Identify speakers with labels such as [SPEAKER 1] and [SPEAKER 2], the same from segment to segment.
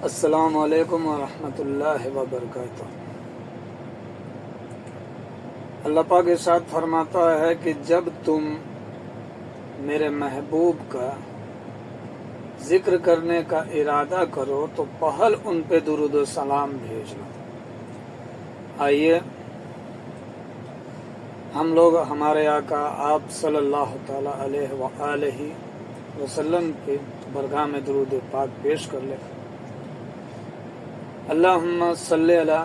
[SPEAKER 1] السلام علیکم ورحمۃ اللہ وبرکاتہ۔ اللہ پاک ارشاد فرماتا ہے کہ جب تم میرے محبوب کا ذکر کرنے کا ارادہ کرو تو پہل ان پہ درود و سلام بھیجنا۔ آئیے ہم لوگ ہمارے آقا آپ صلی اللہ تعالی علیہ وآلہ وسلم کے برگاہ میں درود پاک پیش کر لیں۔ اللہم صلی علی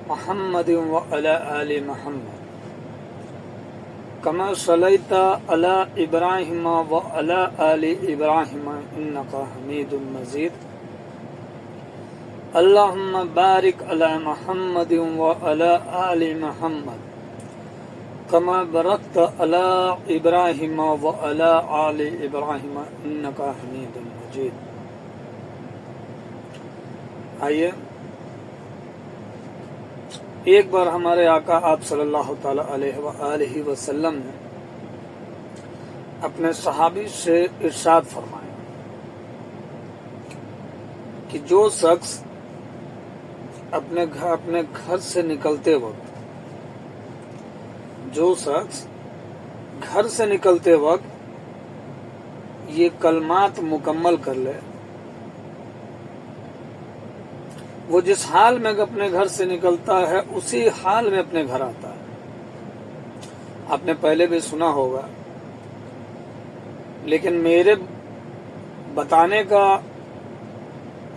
[SPEAKER 1] محمد وعلی آل محمد کما صلیت علی ابراہیم وعلی آل ابراہیم انک حمید مجید۔ اللہم بارک علی محمد وعلی آل محمد کما بارکت علی ابراہیم وعلی آل ابراہیم انک حمید مجید۔ آئیے ایک بار ہمارے آقا آپ صلی اللہ تعالی علیہ وآلہ وسلم نے اپنے صحابی سے ارشاد فرمایا کہ جو شخص اپنے گھر سے نکلتے وقت گھر سے نکلتے وقت یہ کلمات مکمل کر لے، وہ جس حال میں اپنے گھر سے نکلتا ہے اسی حال میں اپنے گھر آتا ہے۔ آپ نے پہلے بھی سنا ہوگا، لیکن میرے بتانے کا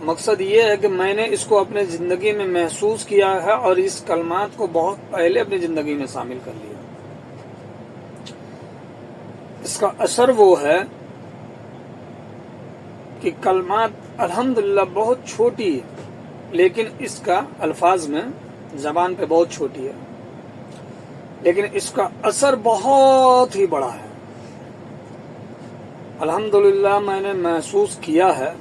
[SPEAKER 1] مقصد یہ ہے کہ میں نے اس کو اپنے زندگی میں محسوس کیا ہے اور اس کلمات کو بہت پہلے اپنی زندگی میں شامل کر لیا۔ اس کا اثر وہ ہے کہ کلمات الحمدللہ بہت چھوٹی ہے، لیکن اس کا الفاظ میں زبان پہ بہت چھوٹی ہے، لیکن اس کا اثر بہت ہی بڑا ہے۔ الحمدللہ میں نے محسوس کیا ہے۔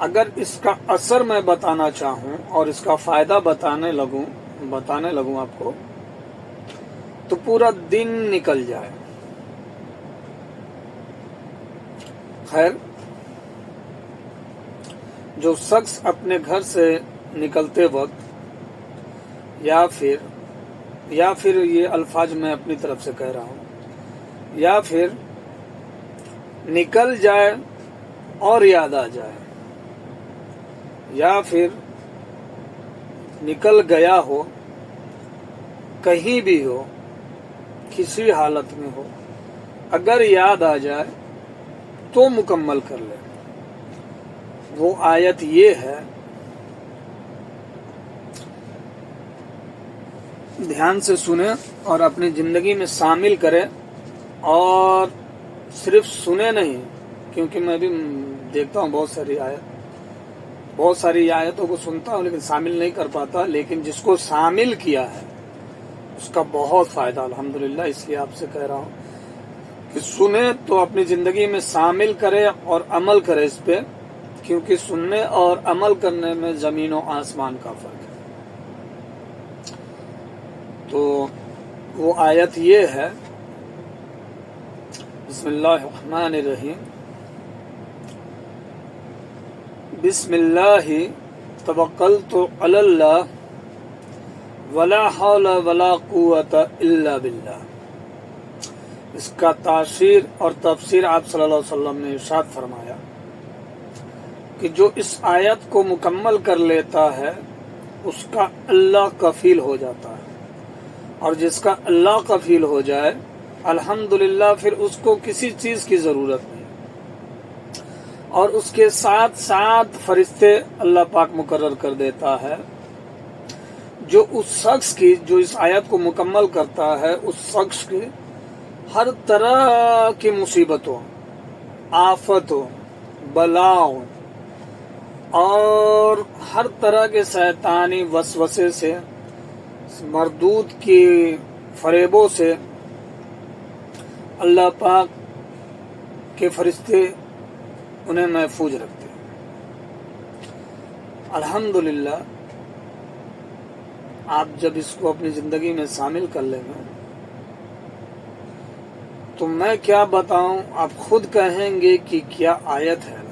[SPEAKER 1] اگر اس کا اثر میں بتانا چاہوں اور اس کا فائدہ بتانے لگوں آپ کو تو پورا دن نکل جائے۔ خیر، جو شخص اپنے گھر سے نکلتے وقت یا پھر یہ الفاظ میں اپنی طرف سے کہہ رہا ہوں، یا پھر نکل جائے اور یاد آ جائے، یا پھر نکل گیا ہو، کہیں بھی ہو، کسی حالت میں ہو، اگر یاد آ جائے تو مکمل کر لے۔ وہ آیت یہ ہے، دھیان سے سنیں اور اپنی زندگی میں شامل کریں، اور صرف سنیں نہیں، کیونکہ میں بھی دیکھتا ہوں بہت ساری آیتوں کو سنتا ہوں لیکن شامل نہیں کر پاتا، لیکن جس کو شامل کیا ہے اس کا بہت فائدہ الحمدللہ۔ اس لیے آپ سے کہہ رہا ہوں کہ سنیں تو اپنی زندگی میں شامل کرے اور عمل کرے اس پہ، کیونکہ سننے اور عمل کرنے میں زمین و آسمان کا فرق ہے۔ تو وہ آیت یہ ہے، بسم اللہ الرحمن الرحیم، بسم اللہ توکلت علی اللہ ولا حول ولا قوت الا باللہ۔ اس کا تاثیر اور تفسیر آپ صلی اللہ علیہ وسلم نے ارشاد فرمایا کہ جو اس آیت کو مکمل کر لیتا ہے اس کا اللہ کفیل ہو جاتا ہے، اور جس کا اللہ کفیل ہو جائے الحمدللہ پھر اس کو کسی چیز کی ضرورت نہیں، اور اس کے ساتھ ساتھ فرشتے اللہ پاک مقرر کر دیتا ہے جو اس شخص کی، جو اس آیت کو مکمل کرتا ہے، اس شخص کی ہر طرح کی مصیبتوں، آفتوں، بلاؤں اور ہر طرح کے شیطانی وسوسے سے، مردود کی فریبوں سے اللہ پاک کے فرشتے انہیں محفوظ رکھتے ہیں۔ الحمدللہ آپ جب اس کو اپنی زندگی میں شامل کر لیں گے تو میں کیا بتاؤں، آپ خود کہیں گے کہ کیا آیت ہے۔